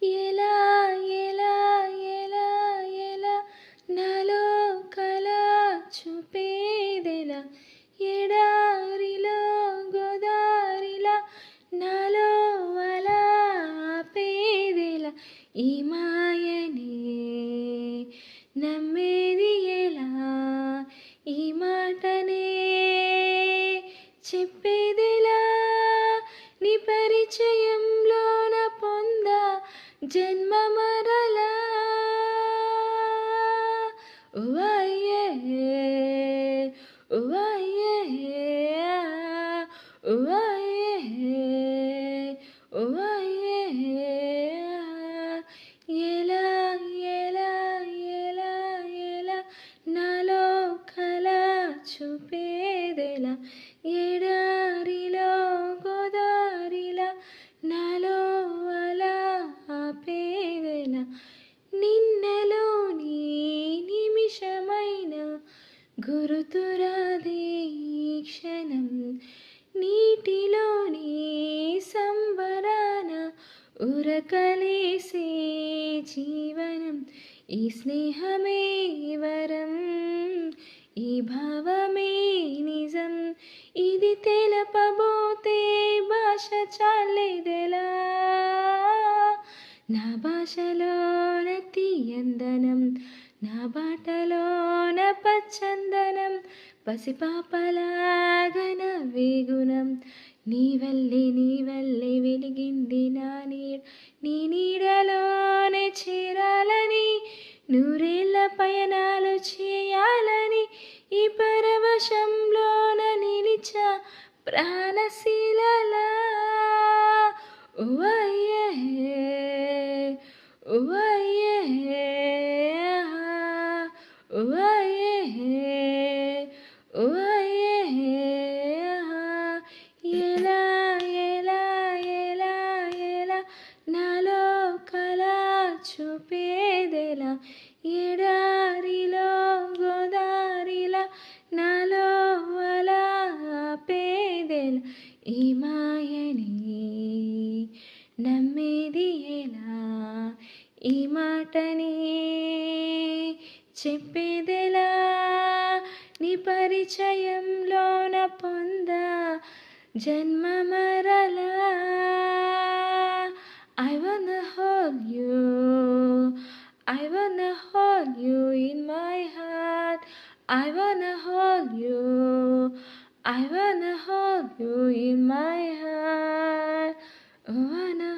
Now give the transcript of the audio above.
ఎలా ఎలా ఎలా ఎలా నాలో కల చూపేదెలా ఎడారిలో గోదారిలా నాలో అలా ఆపేదెలా ఈ మాయనే నమ్మేది ఎలా ఈ మాటనే చెప్పేదెలా నీ పరిచయంలోన పొందా జన్మ మరలా ఉవ్వయ్యే ఉవ్వయ్యే ఉవ్వయ్యే ఉవ్వయ్యే ఎలా ఎలా ఎలా ఎలా నాలో కల చూపేదెలా ఎడారిలో గోదారిలా నాలో అలా ఆపేదెలా నిన్నలోని నిమిషమైన గురుతురాదే ఈ క్షణం నీటిలోని సంబరాన ఉరకలేసే జీవనం ఈ స్నేహమే వరం ఈ భావమే నిజం ఇది తెలపబోతే భాష చాలేదెలా నా భాషలోన తీయందనం నా బాటలోన పచ్చందనం పసిపాపలాగన వేగుణం నీ వల్లే వెలిగింది నా నీ నీడలోనే చేరాలని నూరేళ్ళ పయనాలు చేయాలని ఈ పరవశంలోన నిలిచా ప్రాణశీలలా ఉవ్వయ్యే ఉవ్వయ్యే ఉవ్వయ్యే ఉవ్వయ్యే ఎలా ఎలా ఎలా ఎలా నాలో కల చూపేదెలా ఎడారిలో గోదారిలా నాలో అలా ఆపేదెలా ఈ మాయని నమ్మేది ఎలా ఈ మాటని చెప్పేదెలా నీ పరిచయంలోన పొందా జన్మ మరలా I wanna hold you I wanna hold you in my heart I wanna hold you I wanna hold you in my heart I wanna